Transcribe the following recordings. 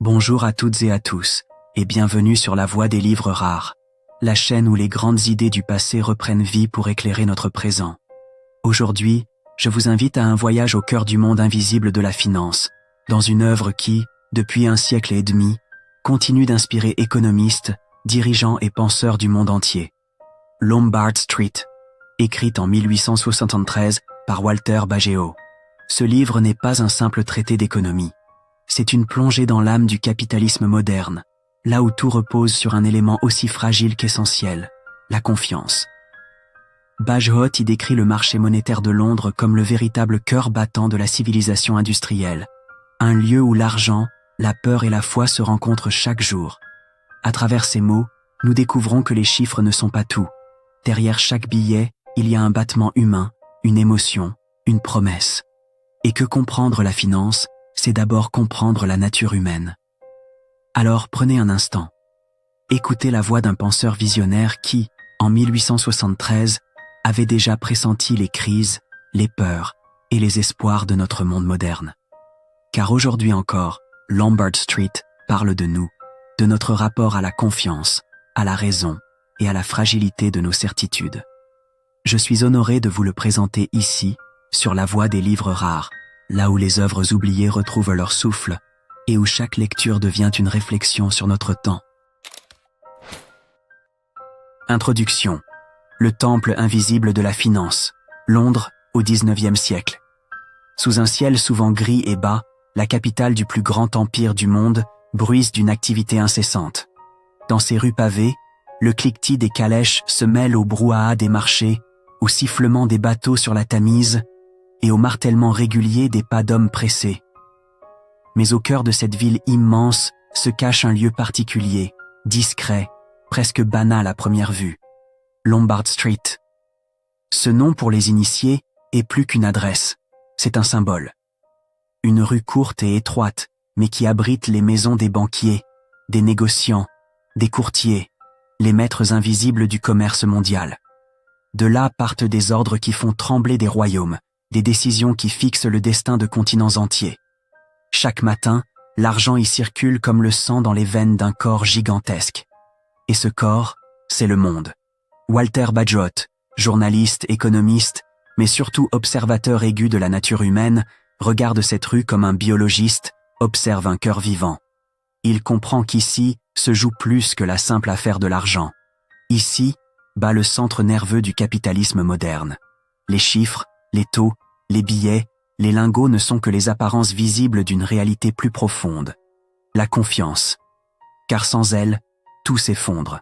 Bonjour à toutes et à tous, et bienvenue sur La Voie des Livres Rares, la chaîne où les grandes idées du passé reprennent vie pour éclairer notre présent. Aujourd'hui, je vous invite à un voyage au cœur du monde invisible de la finance, dans une œuvre qui, depuis un siècle et demi, continue d'inspirer économistes, dirigeants et penseurs du monde entier. Lombard Street, écrite en 1873 par Walter Bagehot. Ce livre n'est pas un simple traité d'économie. C'est une plongée dans l'âme du capitalisme moderne, là où tout repose sur un élément aussi fragile qu'essentiel, la confiance. Bagehot y décrit le marché monétaire de Londres comme le véritable cœur battant de la civilisation industrielle, un lieu où l'argent, la peur et la foi se rencontrent chaque jour. À travers ces mots, nous découvrons que les chiffres ne sont pas tout. Derrière chaque billet, il y a un battement humain, une émotion, une promesse. Et que comprendre la finance, c'est d'abord comprendre la nature humaine. Alors prenez un instant. Écoutez la voix d'un penseur visionnaire qui, en 1873, avait déjà pressenti les crises, les peurs et les espoirs de notre monde moderne. Car aujourd'hui encore, Lombard Street parle de nous, de notre rapport à la confiance, à la raison et à la fragilité de nos certitudes. Je suis honoré de vous le présenter ici, sur La Voie des Livres Rares, là où les œuvres oubliées retrouvent leur souffle et où chaque lecture devient une réflexion sur notre temps. Introduction. Le temple invisible de la finance, Londres au XIXe siècle. Sous un ciel souvent gris et bas, la capitale du plus grand empire du monde bruise d'une activité incessante. Dans ses rues pavées, le cliquetis des calèches se mêle au brouhaha des marchés, au sifflement des bateaux sur la Tamise et au martèlement régulier des pas d'hommes pressés. Mais au cœur de cette ville immense se cache un lieu particulier, discret, presque banal à première vue. Lombard Street. Ce nom pour les initiés est plus qu'une adresse, c'est un symbole. Une rue courte et étroite, mais qui abrite les maisons des banquiers, des négociants, des courtiers, les maîtres invisibles du commerce mondial. De là partent des ordres qui font trembler des royaumes, des décisions qui fixent le destin de continents entiers. Chaque matin, l'argent y circule comme le sang dans les veines d'un corps gigantesque. Et ce corps, c'est le monde. Walter Bagehot, journaliste, économiste, mais surtout observateur aigu de la nature humaine, regarde cette rue comme un biologiste observe un cœur vivant. Il comprend qu'ici se joue plus que la simple affaire de l'argent. Ici, bat le centre nerveux du capitalisme moderne. Les chiffres, les taux, les billets, les lingots ne sont que les apparences visibles d'une réalité plus profonde. La confiance. Car sans elle, tout s'effondre.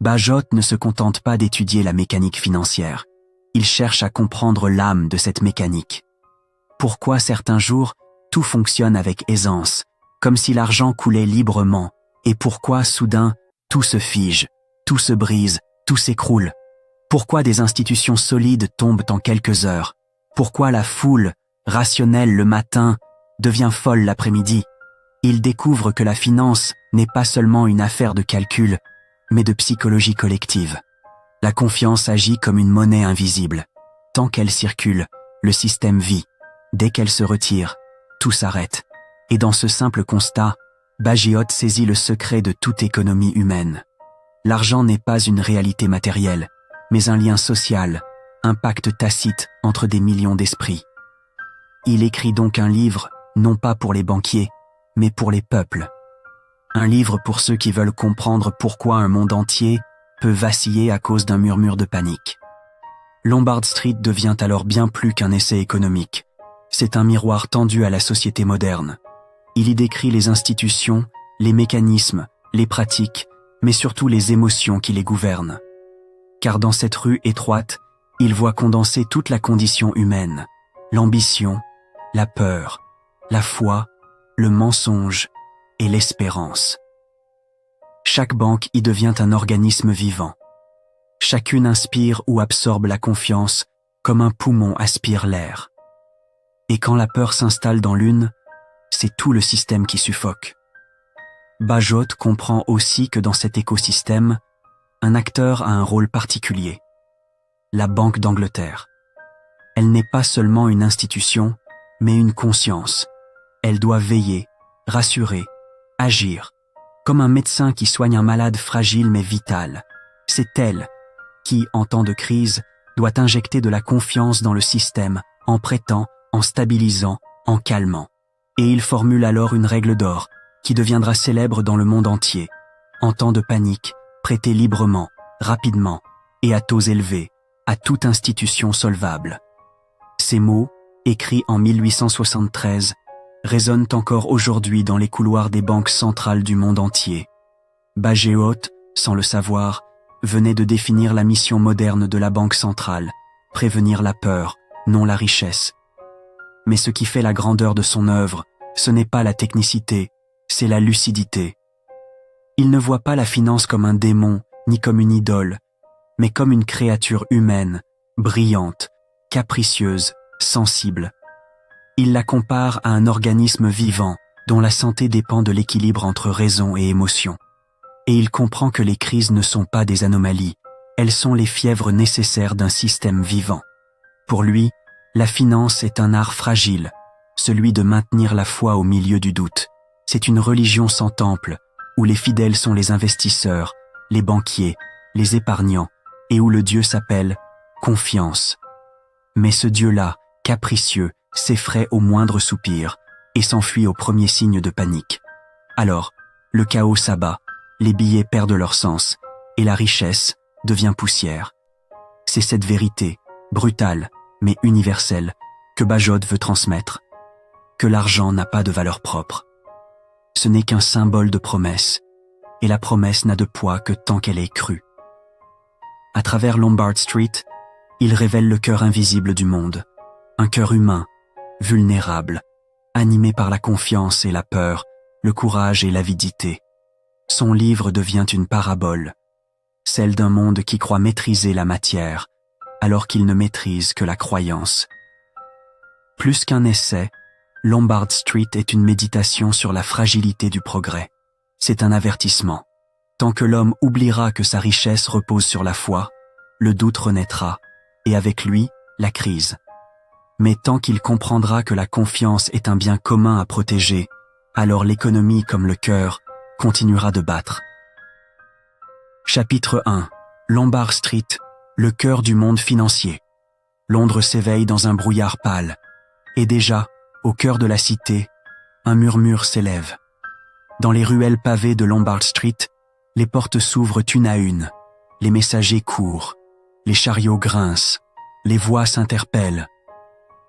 Bagehot ne se contente pas d'étudier la mécanique financière. Il cherche à comprendre l'âme de cette mécanique. Pourquoi certains jours, tout fonctionne avec aisance, comme si l'argent coulait librement, et pourquoi, soudain, tout se fige, tout se brise, tout s'écroule. Pourquoi des institutions solides tombent en quelques heures? Pourquoi la foule, rationnelle le matin, devient folle l'après-midi? Il découvre que la finance n'est pas seulement une affaire de calcul, mais de psychologie collective. La confiance agit comme une monnaie invisible. Tant qu'elle circule, le système vit. Dès qu'elle se retire, tout s'arrête. Et dans ce simple constat, Bagehot saisit le secret de toute économie humaine. L'argent n'est pas une réalité matérielle, mais un lien social, un pacte tacite entre des millions d'esprits. Il écrit donc un livre, non pas pour les banquiers, mais pour les peuples. Un livre pour ceux qui veulent comprendre pourquoi un monde entier peut vaciller à cause d'un murmure de panique. Lombard Street devient alors bien plus qu'un essai économique. C'est un miroir tendu à la société moderne. Il y décrit les institutions, les mécanismes, les pratiques, mais surtout les émotions qui les gouvernent. Car dans cette rue étroite, il voit condenser toute la condition humaine, l'ambition, la peur, la foi, le mensonge et l'espérance. Chaque banque y devient un organisme vivant. Chacune inspire ou absorbe la confiance comme un poumon aspire l'air. Et quand la peur s'installe dans l'une, c'est tout le système qui suffoque. Bagehot comprend aussi que dans cet écosystème, un acteur a un rôle particulier. La Banque d'Angleterre. Elle n'est pas seulement une institution, mais une conscience. Elle doit veiller, rassurer, agir. Comme un médecin qui soigne un malade fragile mais vital. C'est elle qui, en temps de crise, doit injecter de la confiance dans le système, en prêtant, en stabilisant, en calmant. Et il formule alors une règle d'or, qui deviendra célèbre dans le monde entier. En temps de panique, prêtez librement, rapidement, et à taux élevés, à toute institution solvable. Ces mots, écrits en 1873, résonnent encore aujourd'hui dans les couloirs des banques centrales du monde entier. Bagehot, sans le savoir, venait de définir la mission moderne de la banque centrale, prévenir la peur, non la richesse. Mais ce qui fait la grandeur de son œuvre, ce n'est pas la technicité, c'est la lucidité. Il ne voit pas la finance comme un démon, ni comme une idole, mais comme une créature humaine, brillante, capricieuse, sensible. Il la compare à un organisme vivant, dont la santé dépend de l'équilibre entre raison et émotion. Et il comprend que les crises ne sont pas des anomalies, elles sont les fièvres nécessaires d'un système vivant. Pour lui, la finance est un art fragile, celui de maintenir la foi au milieu du doute. C'est une religion sans temple, où les fidèles sont les investisseurs, les banquiers, les épargnants, et où le Dieu s'appelle confiance. Mais ce Dieu-là, capricieux, s'effraie au moindre soupir et s'enfuit au premier signe de panique. Alors, le chaos s'abat, les billets perdent leur sens, et la richesse devient poussière. C'est cette vérité, brutale, mais universelle, que Bagehot veut transmettre, que l'argent n'a pas de valeur propre. Ce n'est qu'un symbole de promesse, et la promesse n'a de poids que tant qu'elle est crue. À travers Lombard Street, il révèle le cœur invisible du monde, un cœur humain, vulnérable, animé par la confiance et la peur, le courage et l'avidité. Son livre devient une parabole, celle d'un monde qui croit maîtriser la matière, alors qu'il ne maîtrise que la croyance. Plus qu'un essai, Lombard Street est une méditation sur la fragilité du progrès. C'est un avertissement. Tant que l'homme oubliera que sa richesse repose sur la foi, le doute renaîtra, et avec lui, la crise. Mais tant qu'il comprendra que la confiance est un bien commun à protéger, alors l'économie comme le cœur continuera de battre. Chapitre 1. Lombard Street, le cœur du monde financier. Londres s'éveille dans un brouillard pâle. Et déjà, au cœur de la cité, un murmure s'élève. Dans les ruelles pavées de Lombard Street, les portes s'ouvrent une à une, les messagers courent, les chariots grincent, les voix s'interpellent.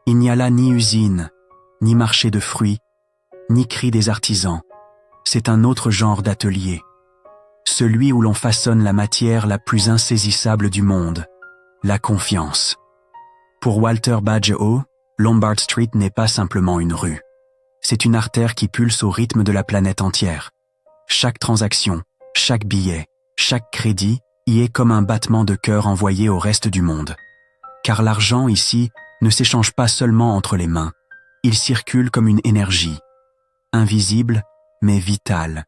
Il n'y a là ni usine, ni marché de fruits, ni cri des artisans. C'est un autre genre d'atelier, celui où l'on façonne la matière la plus insaisissable du monde, la confiance. Pour Walter Bagehot, Lombard Street n'est pas simplement une rue. C'est une artère qui pulse au rythme de la planète entière. Chaque transaction, chaque billet, chaque crédit y est comme un battement de cœur envoyé au reste du monde. Car l'argent ici ne s'échange pas seulement entre les mains, il circule comme une énergie, invisible mais vitale.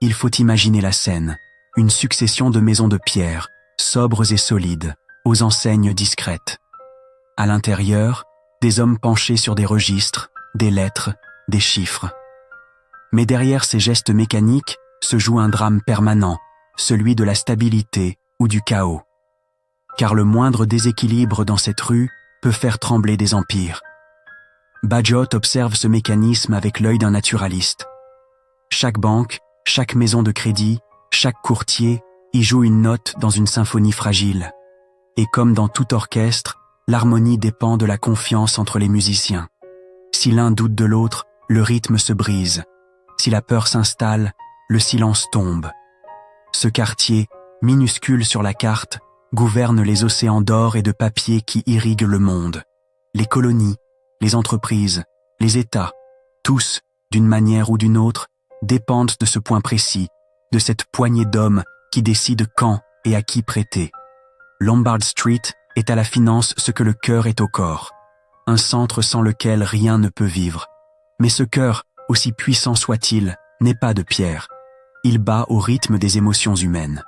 Il faut imaginer la scène, une succession de maisons de pierre, sobres et solides, aux enseignes discrètes. À l'intérieur, des hommes penchés sur des registres, des lettres, des chiffres. Mais derrière ces gestes mécaniques se joue un drame permanent, celui de la stabilité ou du chaos. Car le moindre déséquilibre dans cette rue peut faire trembler des empires. Bagehot observe ce mécanisme avec l'œil d'un naturaliste. Chaque banque, chaque maison de crédit, chaque courtier y joue une note dans une symphonie fragile. Et comme dans tout orchestre, l'harmonie dépend de la confiance entre les musiciens. Si l'un doute de l'autre, le rythme se brise. Si la peur s'installe, le silence tombe. Ce quartier, minuscule sur la carte, gouverne les océans d'or et de papier qui irriguent le monde. Les colonies, les entreprises, les États, tous, d'une manière ou d'une autre, dépendent de ce point précis, de cette poignée d'hommes qui décident quand et à qui prêter. Lombard Street est à la finance ce que le cœur est au corps, un centre sans lequel rien ne peut vivre. Mais ce cœur, aussi puissant soit-il, n'est pas de pierre. Il bat au rythme des émotions humaines.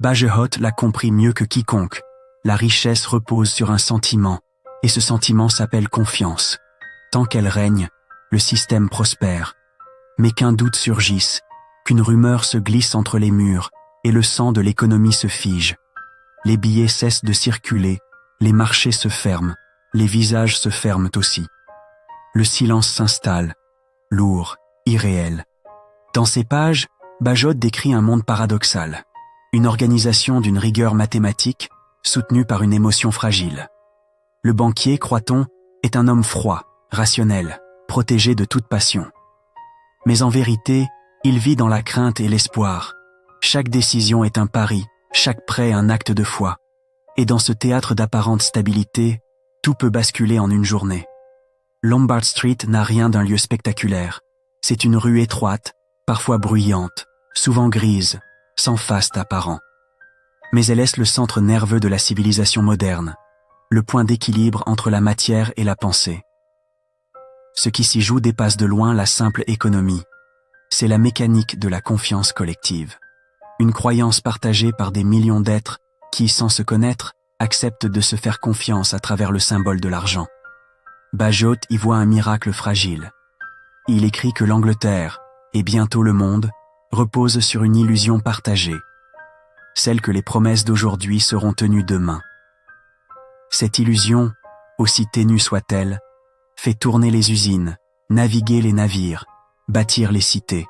Bagehot l'a compris mieux que quiconque. La richesse repose sur un sentiment, et ce sentiment s'appelle confiance. Tant qu'elle règne, le système prospère. mais qu'un doute surgisse, qu'une rumeur se glisse entre les murs et le sang de l'économie se fige. Les billets cessent de circuler, les marchés se ferment, les visages se ferment aussi. Le silence s'installe, lourd, irréel. Dans ces pages, Bagehot décrit un monde paradoxal, une organisation d'une rigueur mathématique soutenue par une émotion fragile. Le banquier, croit-on, est un homme froid, rationnel, protégé de toute passion. Mais en vérité, il vit dans la crainte et l'espoir. Chaque décision est un pari, chaque prêt un acte de foi. Et dans ce théâtre d'apparente stabilité, tout peut basculer en une journée. Lombard Street n'a rien d'un lieu spectaculaire. C'est une rue étroite, parfois bruyante, souvent grise, sans faste apparent. Mais elle est le centre nerveux de la civilisation moderne, le point d'équilibre entre la matière et la pensée. Ce qui s'y joue dépasse de loin la simple économie. C'est la mécanique de la confiance collective. Une croyance partagée par des millions d'êtres qui, sans se connaître, acceptent de se faire confiance à travers le symbole de l'argent. Bagehot y voit un miracle fragile. Il écrit que l'Angleterre, et bientôt le monde, reposent sur une illusion partagée, celle que les promesses d'aujourd'hui seront tenues demain. Cette illusion, aussi ténue soit-elle, fait tourner les usines, naviguer les navires, bâtir les cités.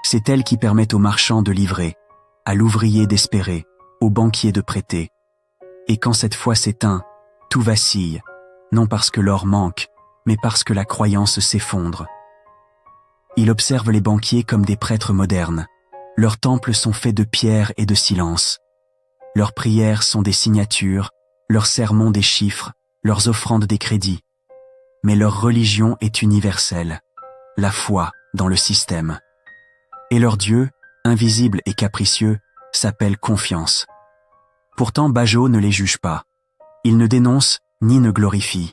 C'est elle qui permet aux marchands de livrer, à l'ouvrier d'espérer, au banquier de prêter. Et quand cette foi s'éteint, tout vacille, non parce que l'or manque, mais parce que la croyance s'effondre. Il observe les banquiers comme des prêtres modernes. Leurs temples sont faits de pierre et de silence. Leurs prières sont des signatures, leurs sermons des chiffres, leurs offrandes des crédits. Mais leur religion est universelle, la foi dans le système. Et leur Dieu, invisible et capricieux, s'appelle confiance. Pourtant Bagehot ne les juge pas. Il ne dénonce ni ne glorifie.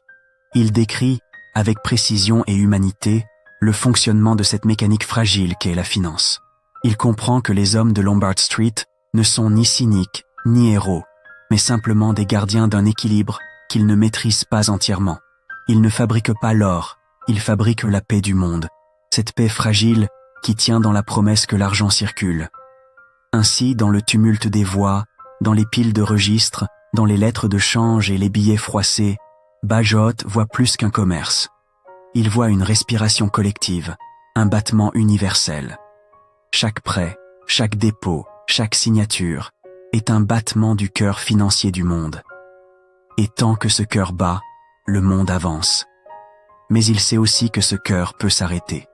Il décrit, avec précision et humanité, le fonctionnement de cette mécanique fragile qu'est la finance. Il comprend que les hommes de Lombard Street ne sont ni cyniques, ni héros, mais simplement des gardiens d'un équilibre qu'ils ne maîtrisent pas entièrement. Ils ne fabriquent pas l'or, ils fabriquent la paix du monde, cette paix fragile qui tient dans la promesse que l'argent circule. Ainsi, dans le tumulte des voix, dans les piles de registres, dans les lettres de change et les billets froissés, Bagehot voit plus qu'un commerce. Il voit une respiration collective, un battement universel. Chaque prêt, chaque dépôt, chaque signature est un battement du cœur financier du monde. Et tant que ce cœur bat, le monde avance. Mais il sait aussi que ce cœur peut s'arrêter,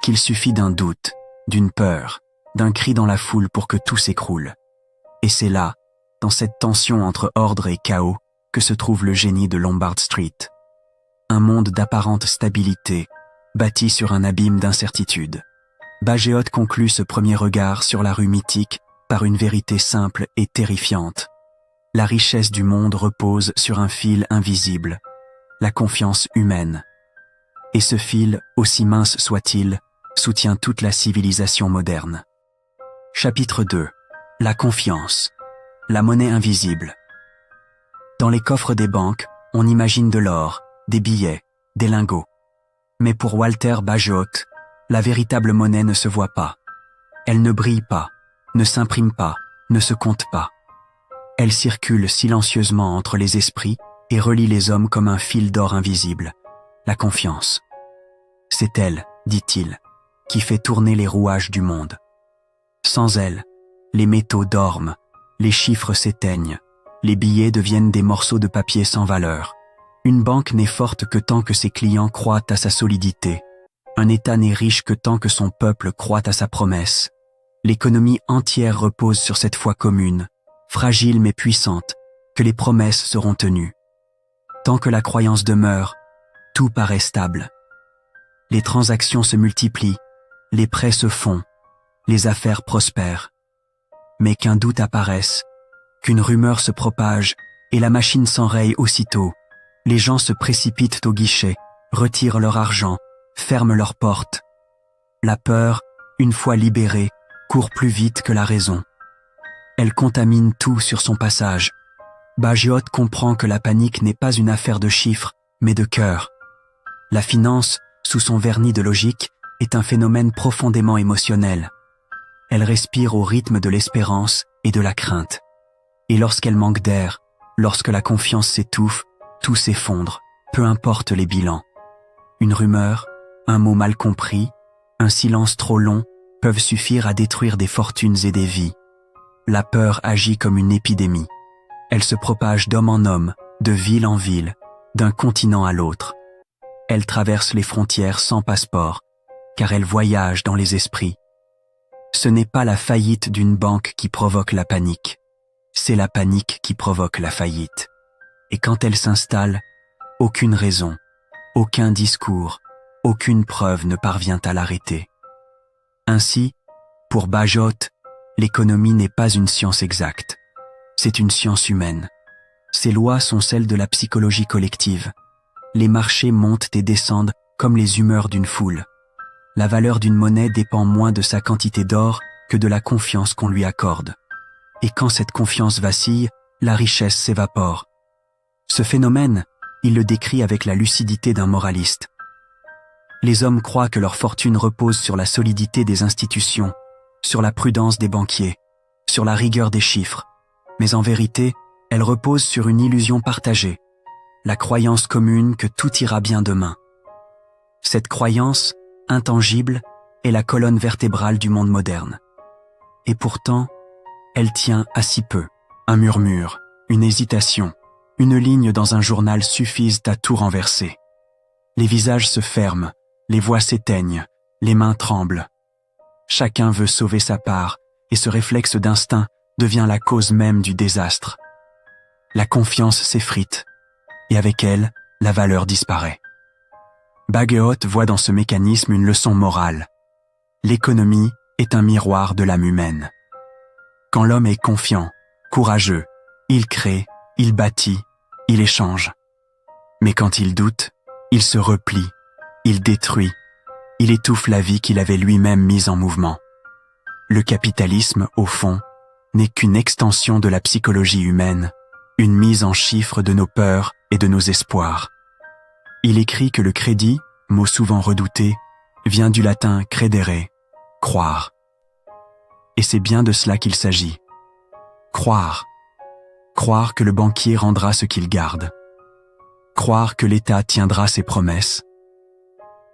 qu'il suffit d'un doute, d'une peur, d'un cri dans la foule pour que tout s'écroule. Et c'est là, dans cette tension entre ordre et chaos, que se trouve le génie de Lombard Street. Un monde d'apparente stabilité, bâti sur un abîme d'incertitude. Bagehot conclut ce premier regard sur la rue mythique par une vérité simple et terrifiante. La richesse du monde repose sur un fil invisible, la confiance humaine. Et ce fil, aussi mince soit-il, soutient toute la civilisation moderne. Chapitre 2. La confiance. La monnaie invisible. Dans les coffres des banques, on imagine de l'or, des billets, des lingots. Mais pour Walter Bagehot, la véritable monnaie ne se voit pas. Elle ne brille pas, ne s'imprime pas, ne se compte pas. Elle circule silencieusement entre les esprits et relie les hommes comme un fil d'or invisible, la confiance. C'est elle, dit-il, qui fait tourner les rouages du monde. Sans elle, les métaux dorment, les chiffres s'éteignent, les billets deviennent des morceaux de papier sans valeur. Une banque n'est forte que tant que ses clients croient à sa solidité. Un État n'est riche que tant que son peuple croit à sa promesse. L'économie entière repose sur cette foi commune, fragile mais puissante, que les promesses seront tenues. Tant que la croyance demeure, tout paraît stable. Les transactions se multiplient, les prêts se font, les affaires prospèrent. Mais qu'un doute apparaisse, qu'une rumeur se propage et la machine s'enraye aussitôt, les gens se précipitent au guichet, retirent leur argent, ferment leurs portes. La peur, une fois libérée, court plus vite que la raison. Elle contamine tout sur son passage. Bagehot comprend que la panique n'est pas une affaire de chiffres, mais de cœur. La finance, sous son vernis de logique, est un phénomène profondément émotionnel. Elle respire au rythme de l'espérance et de la crainte. Et lorsqu'elle manque d'air, lorsque la confiance s'étouffe, tout s'effondre, peu importe les bilans. Une rumeur, un mot mal compris, un silence trop long peuvent suffire à détruire des fortunes et des vies. La peur agit comme une épidémie. Elle se propage d'homme en homme, de ville en ville, d'un continent à l'autre. Elle traverse les frontières sans passeport, car elle voyage dans les esprits. Ce n'est pas la faillite d'une banque qui provoque la panique, c'est la panique qui provoque la faillite. Et quand elle s'installe, aucune raison, aucun discours, aucune preuve ne parvient à l'arrêter. Ainsi, pour Bajot, l'économie n'est pas une science exacte, c'est une science humaine. Ses lois sont celles de la psychologie collective. Les marchés montent et descendent comme les humeurs d'une foule. La valeur d'une monnaie dépend moins de sa quantité d'or que de la confiance qu'on lui accorde. Et quand cette confiance vacille, la richesse s'évapore. Ce phénomène, il le décrit avec la lucidité d'un moraliste. Les hommes croient que leur fortune repose sur la solidité des institutions, sur la prudence des banquiers, sur la rigueur des chiffres. Mais en vérité, elle repose sur une illusion partagée, la croyance commune que tout ira bien demain. Cette croyance, intangible, est la colonne vertébrale du monde moderne. Et pourtant, elle tient à si peu. Un murmure, une hésitation, une ligne dans un journal suffisent à tout renverser. Les visages se ferment, les voix s'éteignent, les mains tremblent. Chacun veut sauver sa part, et ce réflexe d'instinct devient la cause même du désastre. La confiance s'effrite, et avec elle, la valeur disparaît. Bajot voit dans ce mécanisme une leçon morale. L'économie est un miroir de l'âme humaine. Quand l'homme est confiant, courageux, il crée, il bâtit, il échange. Mais quand il doute, il se replie, il détruit, il étouffe la vie qu'il avait lui-même mise en mouvement. Le capitalisme, au fond, n'est qu'une extension de la psychologie humaine, une mise en chiffres de nos peurs et de nos espoirs. Il écrit que le crédit, mot souvent redouté, vient du latin credere, croire. Et c'est bien de cela qu'il s'agit. Croire. Croire que le banquier rendra ce qu'il garde. Croire que l'État tiendra ses promesses.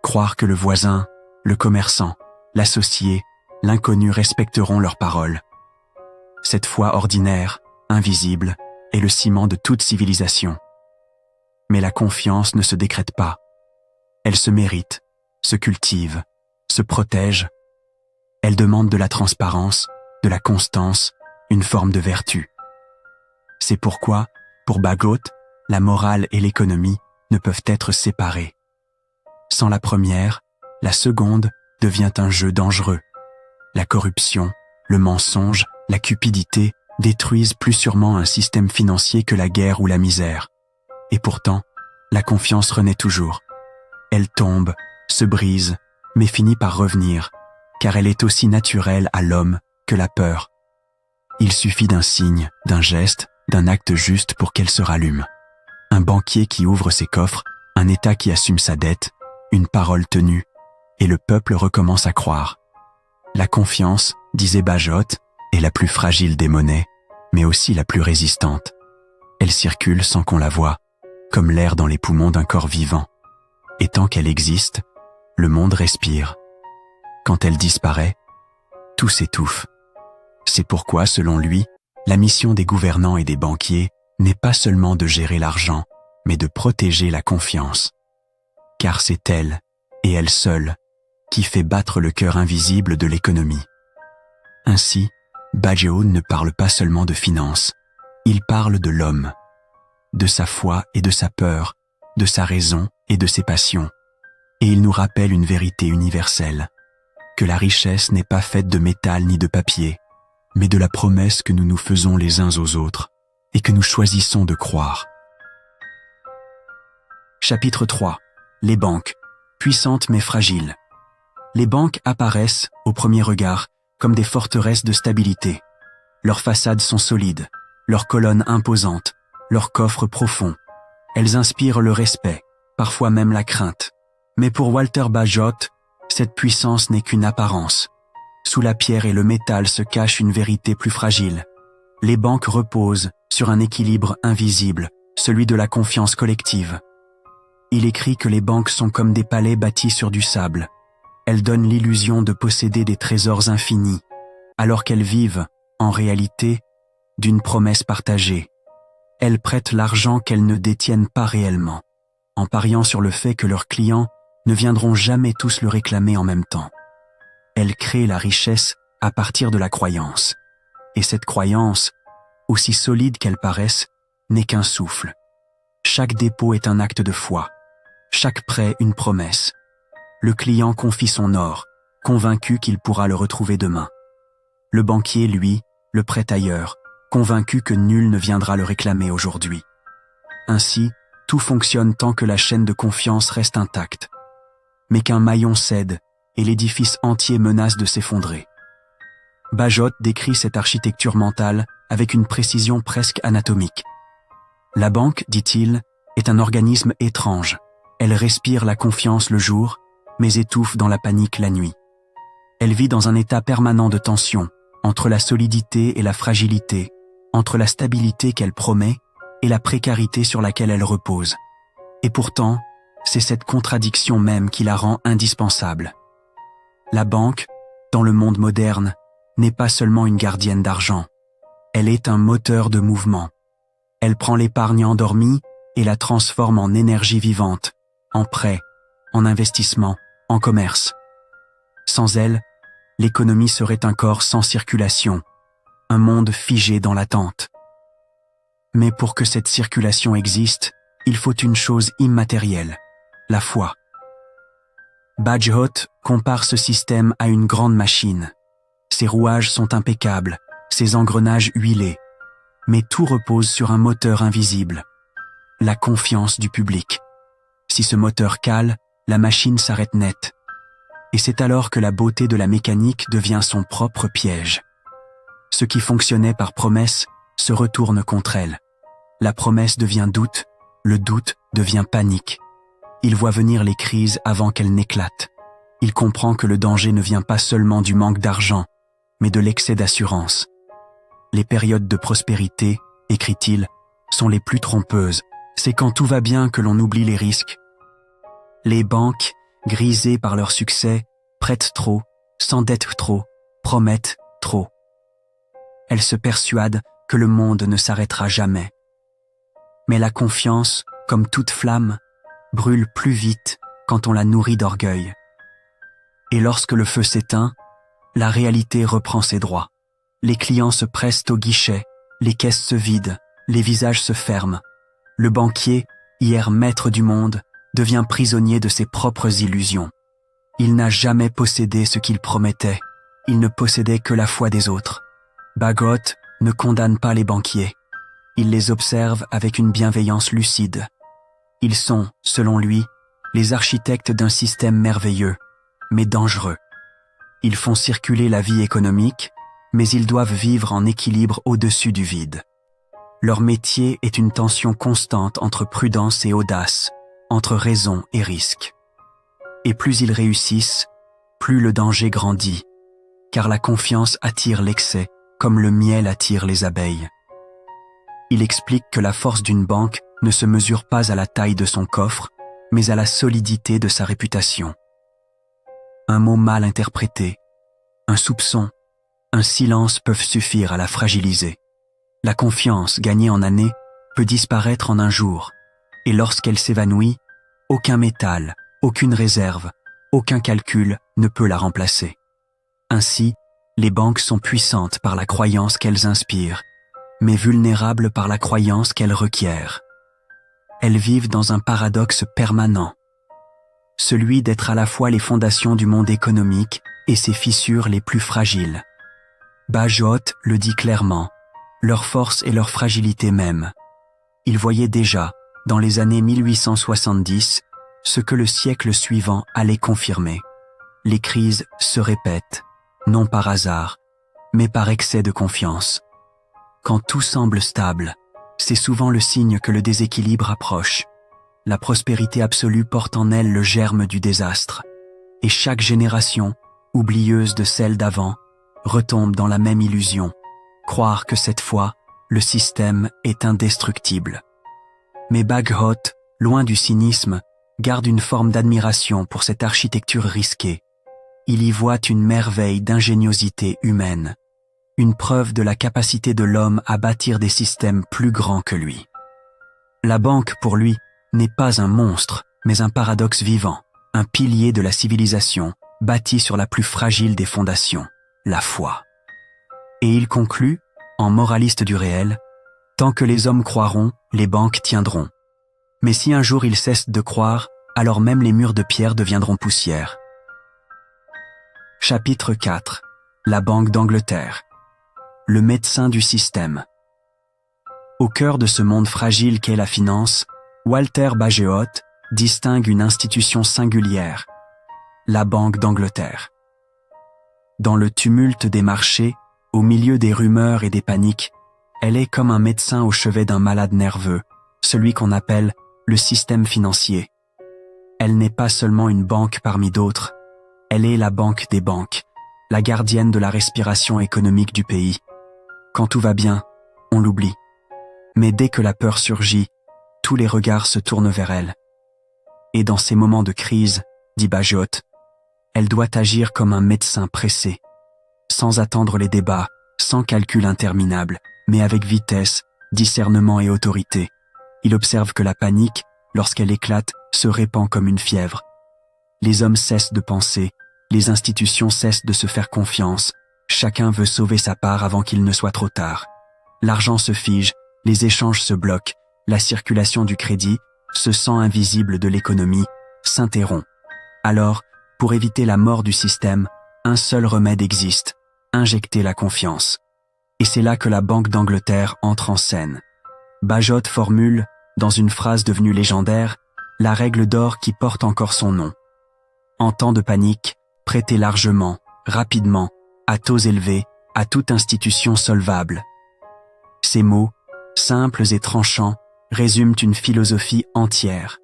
Croire que le voisin, le commerçant, l'associé, l'inconnu respecteront leurs paroles. Cette foi ordinaire, invisible, est le ciment de toute civilisation. Mais la confiance ne se décrète pas. Elle se mérite, se cultive, se protège. Elle demande de la transparence, de la constance, une forme de vertu. C'est pourquoi, pour Bajot, la morale et l'économie ne peuvent être séparées. Sans la première, la seconde devient un jeu dangereux. La corruption, le mensonge, la cupidité détruisent plus sûrement un système financier que la guerre ou la misère. Et pourtant, la confiance renaît toujours. Elle tombe, se brise, mais finit par revenir, car elle est aussi naturelle à l'homme que la peur. Il suffit d'un signe, d'un geste, d'un acte juste pour qu'elle se rallume. Un banquier qui ouvre ses coffres, un État qui assume sa dette, une parole tenue, et le peuple recommence à croire. La confiance, disait Bajot, est la plus fragile des monnaies, mais aussi la plus résistante. Elle circule sans qu'on la voie, comme l'air dans les poumons d'un corps vivant. Et tant qu'elle existe, le monde respire. Quand elle disparaît, tout s'étouffe. C'est pourquoi, selon lui, la mission des gouvernants et des banquiers n'est pas seulement de gérer l'argent, mais de protéger la confiance. Car c'est elle, et elle seule, qui fait battre le cœur invisible de l'économie. Ainsi, Bajot ne parle pas seulement de finances, il parle de l'homme, de sa foi et de sa peur, de sa raison et de ses passions. Et il nous rappelle une vérité universelle, que la richesse n'est pas faite de métal ni de papier, mais de la promesse que nous nous faisons les uns aux autres et que nous choisissons de croire. Chapitre 3. Les banques, puissantes mais fragiles. Les banques apparaissent, au premier regard, comme des forteresses de stabilité. Leurs façades sont solides, leurs colonnes imposantes, leurs coffres profonds. Elles inspirent le respect, parfois même la crainte. Mais pour Walter Bajot, Cette puissance n'est qu'une apparence. Sous la pierre et le métal se cache une vérité plus fragile. Les banques reposent sur un équilibre invisible, celui de la confiance collective. Il écrit que les banques sont comme des palais bâtis sur du sable. Elles donnent l'illusion de posséder des trésors infinis, alors qu'elles vivent, en réalité, d'une promesse partagée. Elles prêtent l'argent qu'elles ne détiennent pas réellement, en pariant sur le fait que leurs clients ne viendront jamais tous le réclamer en même temps. Elles créent la richesse à partir de la croyance. Et cette croyance, aussi solide qu'elle paraisse, n'est qu'un souffle. Chaque dépôt est un acte de foi. Chaque prêt une promesse. Le client confie son or, convaincu qu'il pourra le retrouver demain. Le banquier, lui, le prête ailleurs, convaincu que nul ne viendra le réclamer aujourd'hui. Ainsi, tout fonctionne tant que la chaîne de confiance reste intacte. Mais qu'un maillon cède et l'édifice entier menace de s'effondrer. Bajot décrit cette architecture mentale avec une précision presque anatomique. La banque, dit-il, est un organisme étrange. Elle respire la confiance le jour, mais étouffe dans la panique la nuit. Elle vit dans un état permanent de tension, entre la solidité et la fragilité, entre la stabilité qu'elle promet et la précarité sur laquelle elle repose. Et pourtant, c'est cette contradiction même qui la rend indispensable. La banque, dans le monde moderne, n'est pas seulement une gardienne d'argent. Elle est un moteur de mouvement. Elle prend l'épargne endormie et la transforme en énergie vivante, en prêt, en investissement, en commerce. Sans elle, l'économie serait un corps sans circulation, un monde figé dans l'attente. Mais pour que cette circulation existe, il faut une chose immatérielle, la foi. Bajot compare ce système à une grande machine. Ses rouages sont impeccables, ses engrenages huilés, mais tout repose sur un moteur invisible, la confiance du public. Si ce moteur cale, la machine s'arrête net. Et c'est alors que la beauté de la mécanique devient son propre piège. Ce qui fonctionnait par promesse se retourne contre elle. La promesse devient doute, le doute devient panique. Il voit venir les crises avant qu'elles n'éclatent. Il comprend que le danger ne vient pas seulement du manque d'argent, mais de l'excès d'assurance. Les périodes de prospérité, écrit-il, sont les plus trompeuses. C'est quand tout va bien que l'on oublie les risques. Les banques, grisées par leur succès, prêtent trop, s'endettent trop, promettent trop. Elles se persuadent que le monde ne s'arrêtera jamais. Mais la confiance, comme toute flamme, brûle plus vite quand on la nourrit d'orgueil. Et lorsque le feu s'éteint, la réalité reprend ses droits. Les clients se pressent au guichet, les caisses se vident, les visages se ferment. Le banquier, hier maître du monde, devient prisonnier de ses propres illusions. Il n'a jamais possédé ce qu'il promettait, il ne possédait que la foi des autres. Bajot ne condamne pas les banquiers, il les observe avec une bienveillance lucide. Ils sont, selon lui, les architectes d'un système merveilleux, mais dangereux. Ils font circuler la vie économique, mais ils doivent vivre en équilibre au-dessus du vide. Leur métier est une tension constante entre prudence et audace, entre raison et risque. Et plus ils réussissent, plus le danger grandit, car la confiance attire l'excès, comme le miel attire les abeilles. Il explique que la force d'une banque ne se mesure pas à la taille de son coffre, mais à la solidité de sa réputation. Un mot mal interprété, un soupçon, un silence peuvent suffire à la fragiliser. La confiance gagnée en années peut disparaître en un jour, et lorsqu'elle s'évanouit, aucun métal, aucune réserve, aucun calcul ne peut la remplacer. Ainsi, les banques sont puissantes par la croyance qu'elles inspirent, mais vulnérables par la croyance qu'elles requièrent. Elles vivent dans un paradoxe permanent, celui d'être à la fois les fondations du monde économique et ses fissures les plus fragiles. Bajot le dit clairement, leur force et leur fragilité même. Il voyait déjà, dans les années 1870, ce que le siècle suivant allait confirmer. Les crises se répètent, non par hasard, mais par excès de confiance. Quand tout semble stable, c'est souvent le signe que le déséquilibre approche. La prospérité absolue porte en elle le germe du désastre. et chaque génération, oublieuse de celle d'avant, retombe dans la même illusion, croire que cette fois, le système est indestructible. Mais Bagehot, loin du cynisme, garde une forme d'admiration pour cette architecture risquée. Il y voit une merveille d'ingéniosité humaine, une preuve de la capacité de l'homme à bâtir des systèmes plus grands que lui. La banque, pour lui, n'est pas un monstre, mais un paradoxe vivant, un pilier de la civilisation, bâti sur la plus fragile des fondations, la foi. Et il conclut, en moraliste du réel, « Tant que les hommes croiront, les banques tiendront. Mais si un jour ils cessent de croire, alors même les murs de pierre deviendront poussière. » Chapitre 4. La Banque d'Angleterre. Le médecin du système. Au cœur de ce monde fragile qu'est la finance, Walter Bagehot distingue une institution singulière, la Banque d'Angleterre. Dans le tumulte des marchés, au milieu des rumeurs et des paniques, elle est comme un médecin au chevet d'un malade nerveux, celui qu'on appelle le système financier. Elle n'est pas seulement une banque parmi d'autres, elle est la banque des banques, la gardienne de la respiration économique du pays. Quand tout va bien, on l'oublie. Mais dès que la peur surgit, tous les regards se tournent vers elle. Et dans ces moments de crise, dit Bagehot, elle doit agir comme un médecin pressé, sans attendre les débats, sans calcul interminable, mais avec vitesse, discernement et autorité. Il observe que la panique, lorsqu'elle éclate, se répand comme une fièvre. Les hommes cessent de penser, les institutions cessent de se faire confiance, chacun veut sauver sa part avant qu'il ne soit trop tard. L'argent se fige, les échanges se bloquent, la circulation du crédit, ce sang invisible de l'économie, s'interrompt. Alors, pour éviter la mort du système, un seul remède existe, injecter la confiance. Et c'est là que la Banque d'Angleterre entre en scène. Bagehot formule, dans une phrase devenue légendaire, la règle d'or qui porte encore son nom. En temps de panique, prêtez largement, rapidement, à taux élevés, à toute institution solvable. Ces mots, simples et tranchants, résument une philosophie entière.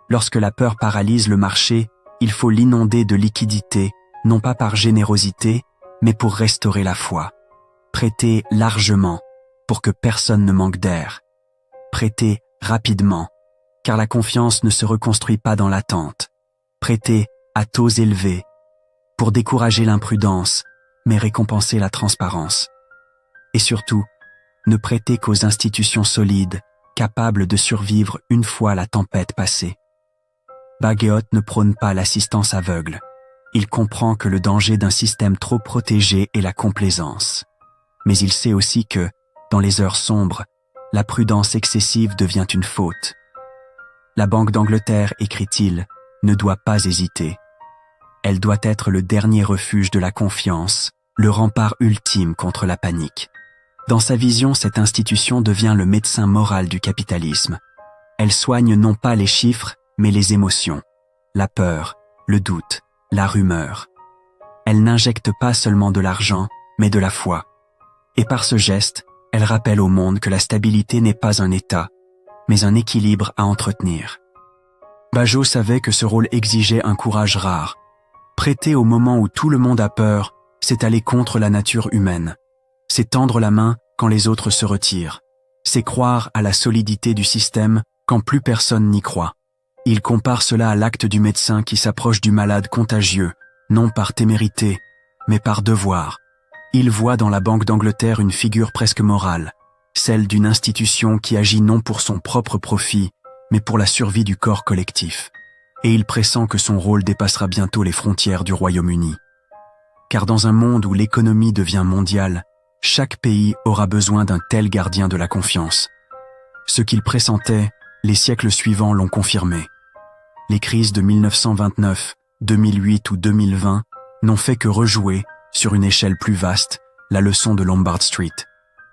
Lorsque la peur paralyse le marché, il faut l'inonder de liquidités, non pas par générosité, mais pour restaurer la foi. Prêtez largement, pour que personne ne manque d'air. Prêtez rapidement, car la confiance ne se reconstruit pas dans l'attente. Prêtez à taux élevés, pour décourager l'imprudence, mais récompenser la transparence. Et surtout, ne prêtez qu'aux institutions solides, capables de survivre une fois la tempête passée. Bagehot ne prône pas l'assistance aveugle. Il comprend que le danger d'un système trop protégé est la complaisance. Mais il sait aussi que, dans les heures sombres, la prudence excessive devient une faute. La Banque d'Angleterre, écrit-il, ne doit pas hésiter. Elle doit être le dernier refuge de la confiance, le rempart ultime contre la panique. Dans sa vision, cette institution devient le médecin moral du capitalisme. Elle soigne non pas les chiffres, mais les émotions, la peur, le doute, la rumeur. Elle n'injecte pas seulement de l'argent, mais de la foi. Et par ce geste, elle rappelle au monde que la stabilité n'est pas un état, mais un équilibre à entretenir. Bagehot savait que ce rôle exigeait un courage rare. Prêter au moment où tout le monde a peur, c'est aller contre la nature humaine. C'est tendre la main quand les autres se retirent. C'est croire à la solidité du système quand plus personne n'y croit. Il compare cela à l'acte du médecin qui s'approche du malade contagieux, non par témérité, mais par devoir. Il voit dans la Banque d'Angleterre une figure presque morale, celle d'une institution qui agit non pour son propre profit, mais pour la survie du corps collectif. Et il pressent que son rôle dépassera bientôt les frontières du Royaume-Uni. Car dans un monde où l'économie devient mondiale, chaque pays aura besoin d'un tel gardien de la confiance. Ce qu'il pressentait, les siècles suivants l'ont confirmé. Les crises de 1929, 2008 ou 2020 n'ont fait que rejouer, sur une échelle plus vaste, la leçon de Lombard Street.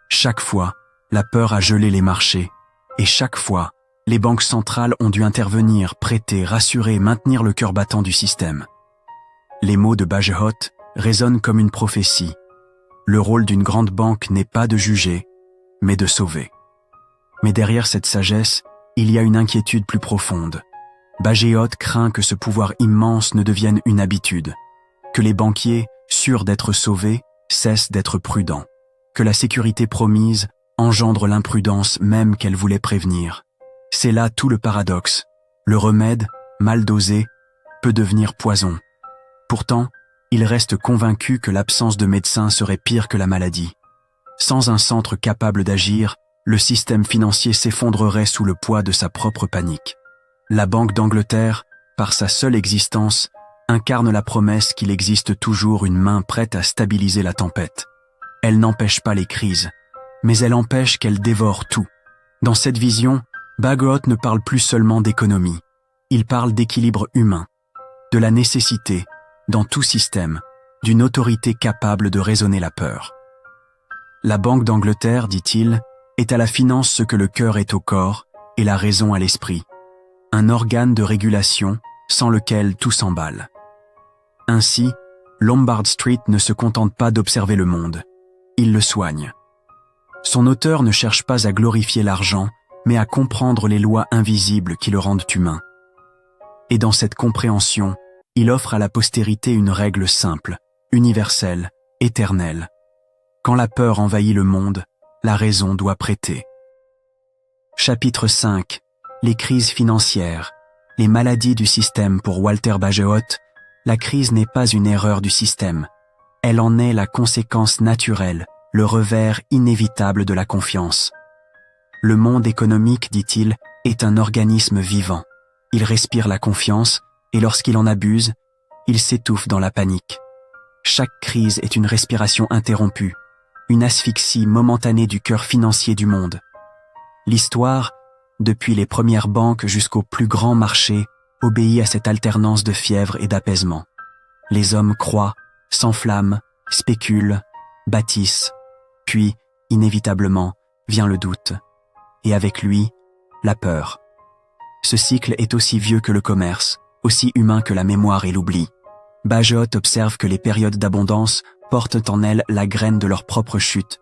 Chaque fois, la peur a gelé les marchés, et chaque fois, les banques centrales ont dû intervenir, prêter, rassurer, maintenir le cœur battant du système. Les mots de Bagehot résonnent comme une prophétie. Le rôle d'une grande banque n'est pas de juger, mais de sauver. Mais derrière cette sagesse, il y a une inquiétude plus profonde. Bagehot craint que ce pouvoir immense ne devienne une habitude, que les banquiers, sûrs d'être sauvés, cessent d'être prudents, que la sécurité promise engendre l'imprudence même qu'elle voulait prévenir. C'est là tout le paradoxe. Le remède, mal dosé, peut devenir poison. Pourtant, il reste convaincu que l'absence de médecin serait pire que la maladie. Sans un centre capable d'agir, le système financier s'effondrerait sous le poids de sa propre panique. La Banque d'Angleterre, par sa seule existence, incarne la promesse qu'il existe toujours une main prête à stabiliser la tempête. Elle n'empêche pas les crises, mais elle empêche qu'elles dévorent tout. Dans cette vision, Bagehot ne parle plus seulement d'économie. Il parle d'équilibre humain, de la nécessité, dans tout système, d'une autorité capable de raisonner la peur. La Banque d'Angleterre, dit-il, est à la finance ce que le cœur est au corps et la raison à l'esprit. Un organe de régulation sans lequel tout s'emballe. Ainsi, Lombard Street ne se contente pas d'observer le monde, il le soigne. Son auteur ne cherche pas à glorifier l'argent, mais à comprendre les lois invisibles qui le rendent humain. Et dans cette compréhension, il offre à la postérité une règle simple, universelle, éternelle. Quand la peur envahit le monde, la raison doit prêter. Chapitre 5. Les crises financières. Les maladies du système pour Walter Bagehot. La crise n'est pas une erreur du système. Elle en est la conséquence naturelle, le revers inévitable de la confiance. Le monde économique, dit-il, est un organisme vivant. Il respire la confiance et lorsqu'il en abuse, il s'étouffe dans la panique. Chaque crise est une respiration interrompue, une asphyxie momentanée du cœur financier du monde. L'histoire, depuis les premières banques jusqu'aux plus grands marchés, obéit à cette alternance de fièvre et d'apaisement. Les hommes croient, s'enflamment, spéculent, bâtissent, puis, inévitablement, vient le doute, et avec lui, la peur. Ce cycle est aussi vieux que le commerce, aussi humain que la mémoire et l'oubli. Bagehot observe que les périodes d'abondance portent en elles la graine de leur propre chute.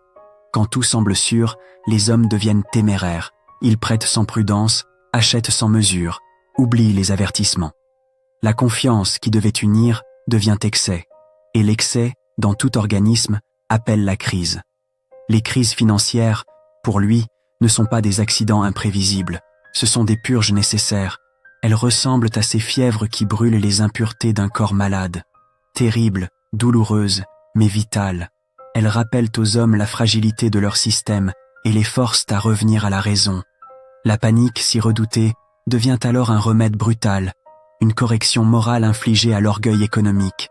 Quand tout semble sûr, les hommes deviennent téméraires. Ils prêtent sans prudence, achètent sans mesure, oublient les avertissements. La confiance qui devait unir devient excès, et l'excès, dans tout organisme, appelle la crise. Les crises financières, pour lui, ne sont pas des accidents imprévisibles, ce sont des purges nécessaires. Elles ressemblent à ces fièvres qui brûlent les impuretés d'un corps malade. Terribles, douloureuses, mais vitales. Elles rappellent aux hommes la fragilité de leur système et les forcent à revenir à la raison. La panique, si redoutée, devient alors un remède brutal, une correction morale infligée à l'orgueil économique.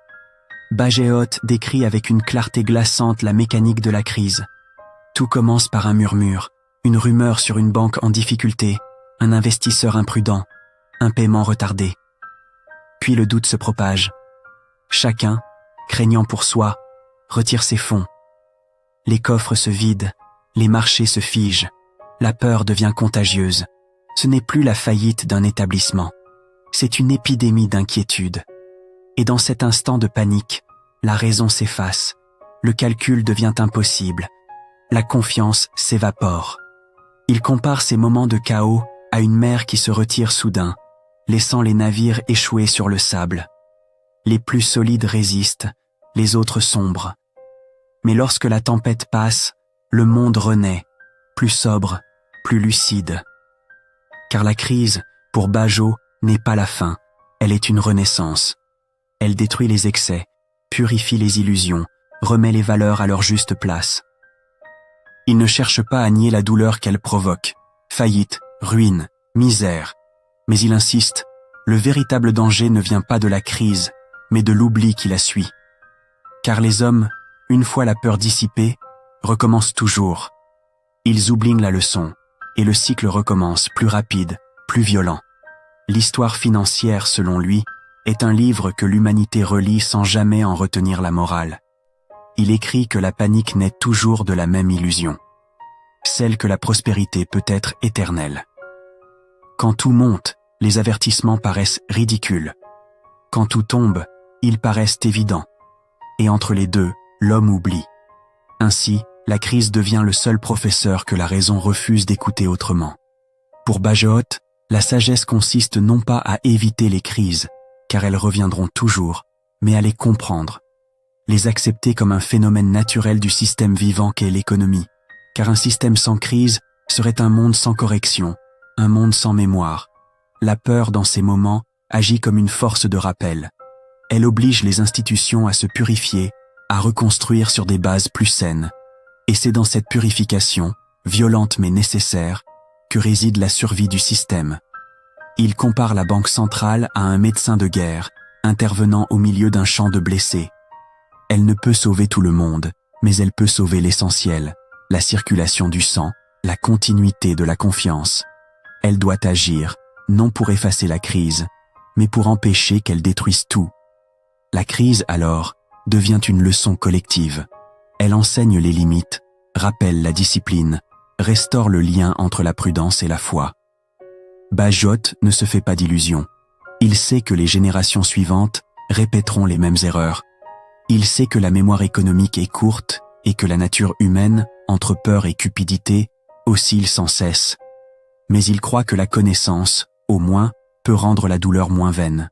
Bagehot décrit avec une clarté glaçante la mécanique de la crise. Tout commence par un murmure, une rumeur sur une banque en difficulté, un investisseur imprudent, un paiement retardé. Puis le doute se propage. Chacun, craignant pour soi, retire ses fonds. Les coffres se vident, les marchés se figent, la peur devient contagieuse. Ce n'est plus la faillite d'un établissement, c'est une épidémie d'inquiétude. Et dans cet instant de panique, la raison s'efface, le calcul devient impossible, la confiance s'évapore. Il compare ces moments de chaos à une mer qui se retire soudain, laissant les navires échouer sur le sable. Les plus solides résistent, les autres sombrent. Mais lorsque la tempête passe, le monde renaît, plus sobre, plus lucide. Car la crise, pour Bagehot, n'est pas la fin, elle est une renaissance. Elle détruit les excès, purifie les illusions, remet les valeurs à leur juste place. Il ne cherche pas à nier la douleur qu'elle provoque, faillite, ruine, misère. Mais il insiste, le véritable danger ne vient pas de la crise, mais de l'oubli qui la suit. Car les hommes, une fois la peur dissipée, recommencent toujours. Ils oublient la leçon, et le cycle recommence, plus rapide, plus violent. L'histoire financière, selon lui, est un livre que l'humanité relit sans jamais en retenir la morale. Il écrit que la panique naît toujours de la même illusion, celle que la prospérité peut être éternelle. Quand tout monte, les avertissements paraissent ridicules. Quand tout tombe, ils paraissent évidents. Et entre les deux, l'homme oublie. Ainsi, la crise devient le seul professeur que la raison refuse d'écouter autrement. Pour Bagehot, La sagesse consiste non pas à éviter les crises, car elles reviendront toujours, mais à les comprendre. Les accepter comme un phénomène naturel du système vivant qu'est l'économie, car un système sans crise serait un monde sans correction, un monde sans mémoire. La peur, dans ces moments, agit comme une force de rappel. Elle oblige les institutions à se purifier, à reconstruire sur des bases plus saines. Et c'est dans cette purification, violente mais nécessaire, que réside la survie du système. Il compare la banque centrale à un médecin de guerre, intervenant au milieu d'un champ de blessés. Elle ne peut sauver tout le monde, mais elle peut sauver l'essentiel, la circulation du sang, la continuité de la confiance. Elle doit agir, non pour effacer la crise, mais pour empêcher qu'elle détruise tout. La crise, alors, devient une leçon collective. Elle enseigne les limites, rappelle la discipline, restaure le lien entre la prudence et la foi. Bagehot ne se fait pas d'illusions. Il sait que les générations suivantes répéteront les mêmes erreurs. Il sait que la mémoire économique est courte et que la nature humaine, entre peur et cupidité, oscille sans cesse. Mais il croit que la connaissance, au moins, peut rendre la douleur moins vaine.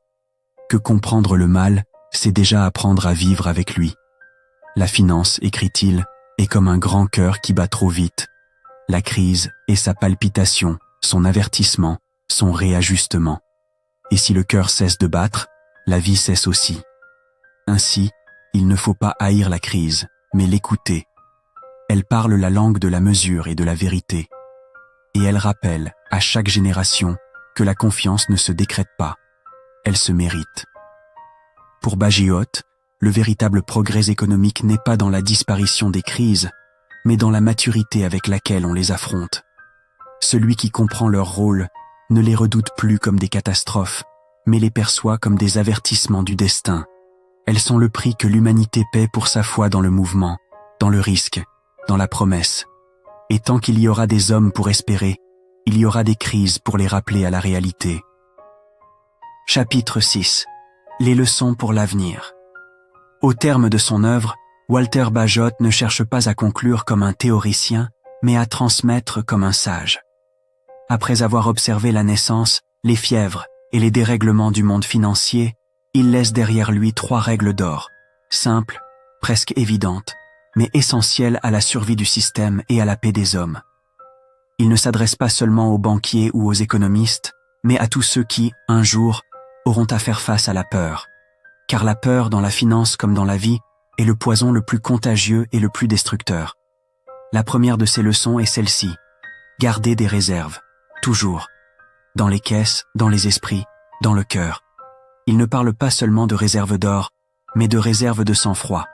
Que comprendre le mal, c'est déjà apprendre à vivre avec lui. La finance, écrit-il, est comme un grand cœur qui bat trop vite. La crise est sa palpitation, son avertissement, son réajustement. Et si le cœur cesse de battre, la vie cesse aussi. Ainsi, il ne faut pas haïr la crise, mais l'écouter. Elle parle la langue de la mesure et de la vérité. Et elle rappelle, à chaque génération, que la confiance ne se décrète pas. Elle se mérite. Pour Bagehot, le véritable progrès économique n'est pas dans la disparition des crises, mais dans la maturité avec laquelle on les affronte. Celui qui comprend leur rôle ne les redoute plus comme des catastrophes, mais les perçoit comme des avertissements du destin. Elles sont le prix que l'humanité paie pour sa foi dans le mouvement, dans le risque, dans la promesse. Et tant qu'il y aura des hommes pour espérer, il y aura des crises pour les rappeler à la réalité. Chapitre 6. Les leçons pour l'avenir. Au terme de son œuvre, Walter Bagehot ne cherche pas à conclure comme un théoricien, mais à transmettre comme un sage. Après avoir observé la naissance, les fièvres et les dérèglements du monde financier, il laisse derrière lui 3 règles d'or, simples, presque évidentes, mais essentielles à la survie du système et à la paix des hommes. Il ne s'adresse pas seulement aux banquiers ou aux économistes, mais à tous ceux qui, un jour, auront à faire face à la peur. Car la peur, dans la finance comme dans la vie, est le poison le plus contagieux et le plus destructeur. La première de ces leçons est celle-ci. Garder des réserves, toujours. Dans les caisses, dans les esprits, dans le cœur. Il ne parle pas seulement de réserves d'or, mais de réserves de sang-froid.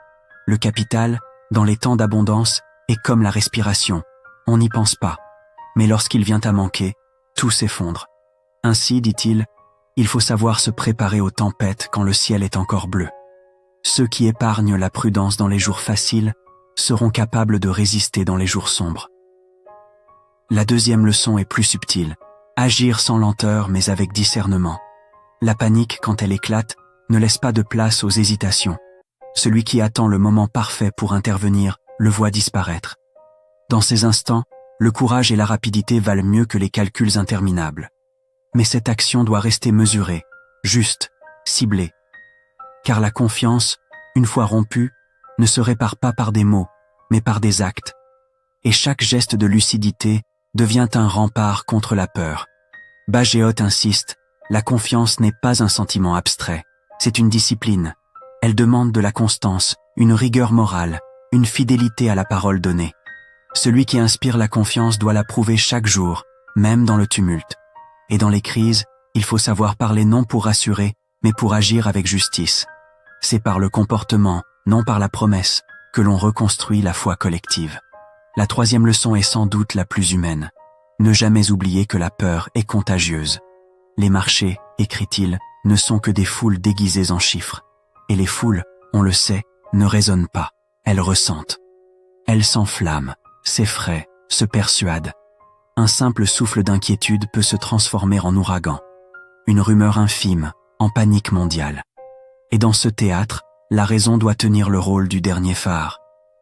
Le capital, dans les temps d'abondance, est comme la respiration. On n'y pense pas. Mais lorsqu'il vient à manquer, tout s'effondre. Ainsi, dit-il, il faut savoir se préparer aux tempêtes quand le ciel est encore bleu. Ceux qui épargnent la prudence dans les jours faciles seront capables de résister dans les jours sombres. La deuxième leçon est plus subtile. Agir sans lenteur mais avec discernement. La panique, quand elle éclate, ne laisse pas de place aux hésitations. Celui qui attend le moment parfait pour intervenir le voit disparaître. Dans ces instants, le courage et la rapidité valent mieux que les calculs interminables. Mais cette action doit rester mesurée, juste, ciblée. Car la confiance, une fois rompue, ne se répare pas par des mots, mais par des actes. Et chaque geste de lucidité devient un rempart contre la peur. Bagehot insiste, la confiance n'est pas un sentiment abstrait, c'est une discipline. Elle demande de la constance, une rigueur morale, une fidélité à la parole donnée. Celui qui inspire la confiance doit la prouver chaque jour, même dans le tumulte. Et dans les crises, il faut savoir parler non pour rassurer, mais pour agir avec justice. C'est par le comportement, non par la promesse, que l'on reconstruit la foi collective. La troisième leçon est sans doute la plus humaine. Ne jamais oublier que la peur est contagieuse. Les marchés, écrit-il, ne sont que des foules déguisées en chiffres. Et les foules, on le sait, ne raisonnent pas, elles ressentent. Elles s'enflamment, s'effraient, se persuadent. Un simple souffle d'inquiétude peut se transformer en ouragan. Une rumeur infime, en panique mondiale. Et dans ce théâtre, la raison doit tenir le rôle du dernier phare.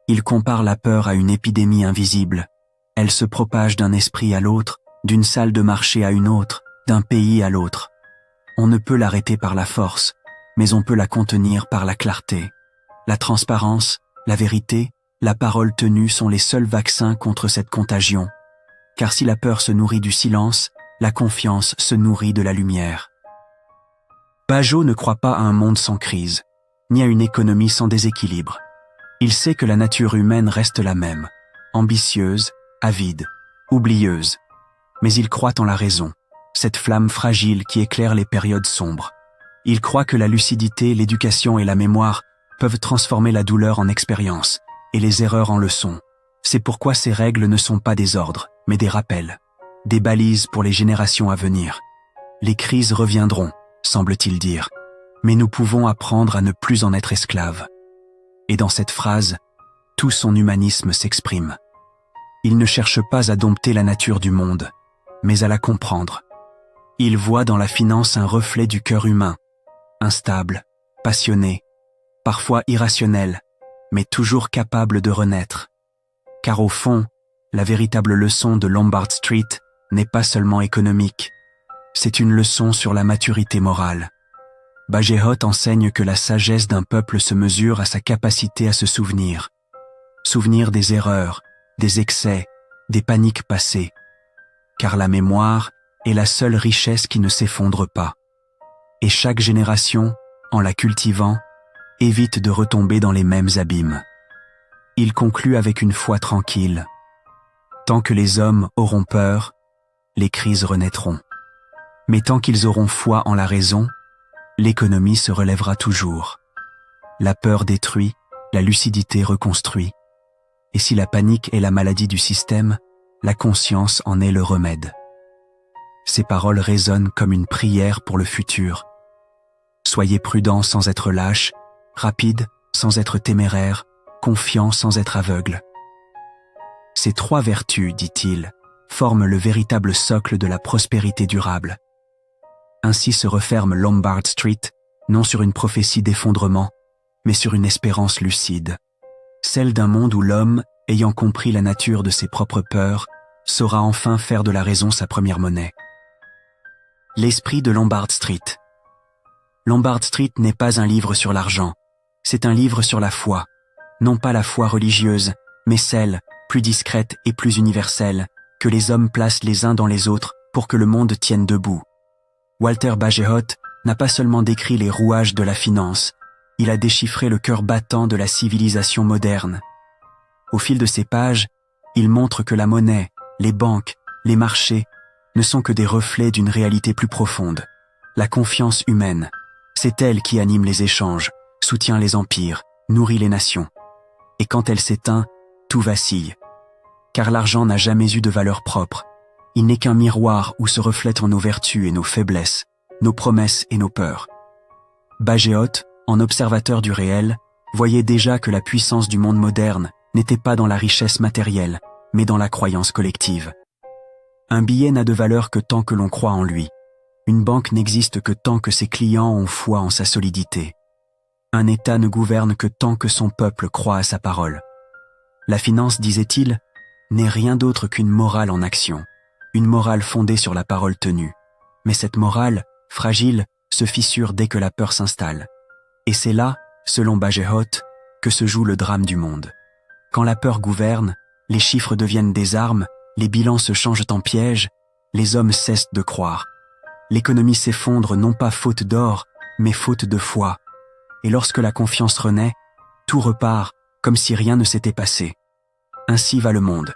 Il compare la peur à une épidémie invisible. Elle se propage d'un esprit à l'autre, d'une salle de marché à une autre, d'un pays à l'autre. On ne peut l'arrêter par la force, mais on peut la contenir par la clarté. La transparence, la vérité, la parole tenue sont les seuls vaccins contre cette contagion. Car si la peur se nourrit du silence, la confiance se nourrit de la lumière. Bajot ne croit pas à un monde sans crise, ni à une économie sans déséquilibre. Il sait que la nature humaine reste la même, ambitieuse, avide, oublieuse. Mais il croit en la raison, cette flamme fragile qui éclaire les périodes sombres. Il croit que la lucidité, l'éducation et la mémoire peuvent transformer la douleur en expérience et les erreurs en leçons. C'est pourquoi ces règles ne sont pas des ordres, mais des rappels, des balises pour les générations à venir. Les crises reviendront, semble-t-il dire, mais nous pouvons apprendre à ne plus en être esclaves. Et dans cette phrase, tout son humanisme s'exprime. Il ne cherche pas à dompter la nature du monde, mais à la comprendre. Il voit dans la finance un reflet du cœur humain, instable, passionné, parfois irrationnel, mais toujours capable de renaître. Car au fond, la véritable leçon de Lombard Street n'est pas seulement économique, c'est une leçon sur la maturité morale. Bajot enseigne que la sagesse d'un peuple se mesure à sa capacité à se souvenir. Souvenir des erreurs, des excès, des paniques passées. Car la mémoire est la seule richesse qui ne s'effondre pas. Et chaque génération, en la cultivant, évite de retomber dans les mêmes abîmes. Il conclut avec une foi tranquille. Tant que les hommes auront peur, les crises renaîtront. Mais tant qu'ils auront foi en la raison, l'économie se relèvera toujours. La peur détruit, la lucidité reconstruit. Et si la panique est la maladie du système, la conscience en est le remède. Ces paroles résonnent comme une prière pour le futur. Soyez prudents sans être lâches, rapides sans être téméraires, confiants sans être aveugles. Ces trois vertus, dit-il, forment le véritable socle de la prospérité durable. Ainsi se referme Lombard Street, non sur une prophétie d'effondrement, mais sur une espérance lucide. Celle d'un monde où l'homme, ayant compris la nature de ses propres peurs, saura enfin faire de la raison sa première monnaie. L'esprit de Lombard Street. Lombard Street n'est pas un livre sur l'argent, c'est un livre sur la foi. Non pas la foi religieuse, mais celle, plus discrète et plus universelle, que les hommes placent les uns dans les autres pour que le monde tienne debout. Walter Bajot n'a pas seulement décrit les rouages de la finance, il a déchiffré le cœur battant de la civilisation moderne. Au fil de ces pages, il montre que la monnaie, les banques, les marchés ne sont que des reflets d'une réalité plus profonde. La confiance humaine, c'est elle qui anime les échanges, soutient les empires, nourrit les nations. Et quand elle s'éteint, tout vacille. Car l'argent n'a jamais eu de valeur propre. Il n'est qu'un miroir où se reflètent nos vertus et nos faiblesses, nos promesses et nos peurs. Bajot, en observateur du réel, voyait déjà que la puissance du monde moderne n'était pas dans la richesse matérielle, mais dans la croyance collective. Un billet n'a de valeur que tant que l'on croit en lui. Une banque n'existe que tant que ses clients ont foi en sa solidité. Un État ne gouverne que tant que son peuple croit à sa parole. La finance, disait-il, n'est rien d'autre qu'une morale en action, une morale fondée sur la parole tenue. Mais cette morale, fragile, se fissure dès que la peur s'installe. Et c'est là, selon Bajot, que se joue le drame du monde. Quand la peur gouverne, les chiffres deviennent des armes, les bilans se changent en pièges, les hommes cessent de croire. L'économie s'effondre non pas faute d'or, mais faute de foi. Et lorsque la confiance renaît, tout repart comme si rien ne s'était passé. Ainsi va le monde,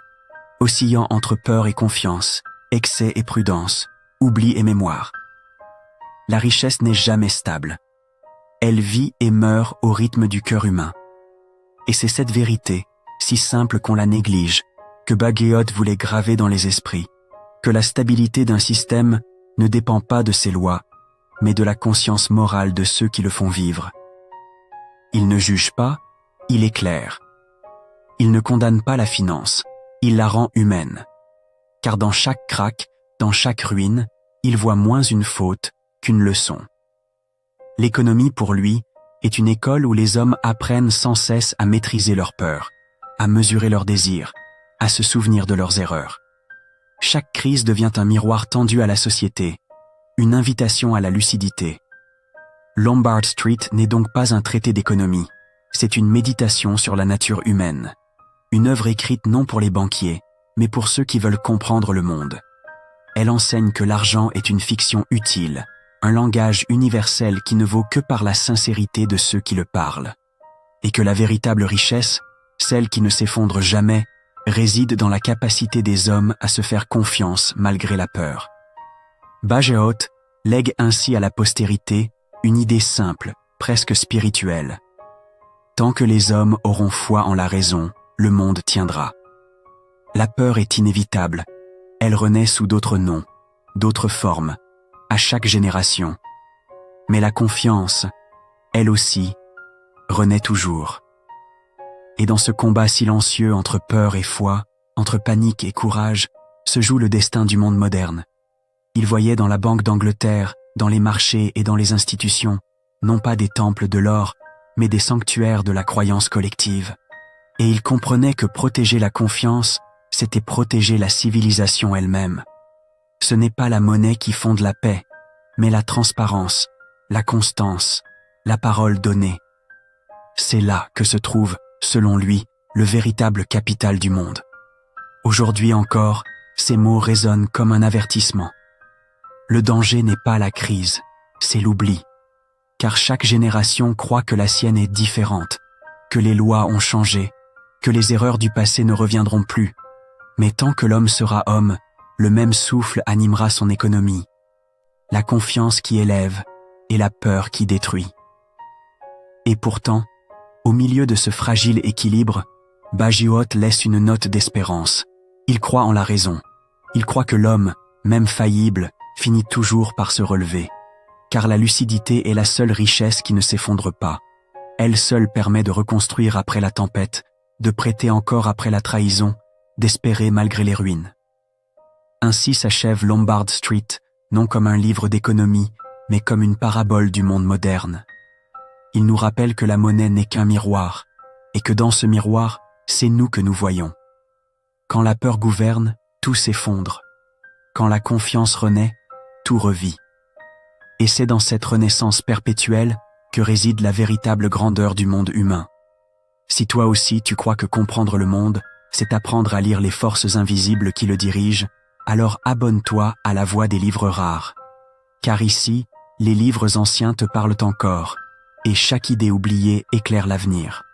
oscillant entre peur et confiance, excès et prudence, oubli et mémoire. La richesse n'est jamais stable. Elle vit et meurt au rythme du cœur humain. Et c'est cette vérité, si simple qu'on la néglige, que Bajot voulait graver dans les esprits, que la stabilité d'un système ne dépend pas de ses lois, mais de la conscience morale de ceux qui le font vivre. Il ne juge pas, il éclaire. Il ne condamne pas la finance, il la rend humaine. Car dans chaque krach, dans chaque ruine, il voit moins une faute qu'une leçon. L'économie, pour lui, est une école où les hommes apprennent sans cesse à maîtriser leurs peurs, à mesurer leurs désirs, à se souvenir de leurs erreurs. Chaque crise devient un miroir tendu à la société, une invitation à la lucidité. Lombard Street n'est donc pas un traité d'économie, c'est une méditation sur la nature humaine. Une œuvre écrite non pour les banquiers, mais pour ceux qui veulent comprendre le monde. Elle enseigne que l'argent est une fiction utile, un langage universel qui ne vaut que par la sincérité de ceux qui le parlent. Et que la véritable richesse, celle qui ne s'effondre jamais, réside dans la capacité des hommes à se faire confiance malgré la peur. Bagehot lègue ainsi à la postérité une idée simple, presque spirituelle. Tant que les hommes auront foi en la raison, le monde tiendra. La peur est inévitable. Elle renaît sous d'autres noms, d'autres formes, à chaque génération. Mais la confiance, elle aussi, renaît toujours. Et dans ce combat silencieux entre peur et foi, entre panique et courage, se joue le destin du monde moderne. Il voyait dans la Banque d'Angleterre, dans les marchés et dans les institutions, non pas des temples de l'or, mais des sanctuaires de la croyance collective. Et il comprenait que protéger la confiance, c'était protéger la civilisation elle-même. Ce n'est pas la monnaie qui fonde la paix, mais la transparence, la constance, la parole donnée. C'est là que se trouve, selon lui, le véritable capital du monde. Aujourd'hui encore, ces mots résonnent comme un avertissement. Le danger n'est pas la crise, c'est l'oubli. Car chaque génération croit que la sienne est différente, que les lois ont changé, que les erreurs du passé ne reviendront plus. Mais tant que l'homme sera homme, le même souffle animera son économie. La confiance qui élève et la peur qui détruit. Et pourtant, au milieu de ce fragile équilibre, Bagehot laisse une note d'espérance. Il croit en la raison. Il croit que l'homme, même faillible, finit toujours par se relever. Car la lucidité est la seule richesse qui ne s'effondre pas. Elle seule permet de reconstruire après la tempête, de prêter encore après la trahison, d'espérer malgré les ruines. Ainsi s'achève Lombard Street, non comme un livre d'économie, mais comme une parabole du monde moderne. Il nous rappelle que la monnaie n'est qu'un miroir, et que dans ce miroir, c'est nous que nous voyons. Quand la peur gouverne, tout s'effondre. Quand la confiance renaît, tout revit. Et c'est dans cette renaissance perpétuelle que réside la véritable grandeur du monde humain. Si toi aussi tu crois que comprendre le monde, c'est apprendre à lire les forces invisibles qui le dirigent, alors abonne-toi à la voix des livres rares. Car ici, les livres anciens te parlent encore, et chaque idée oubliée éclaire l'avenir.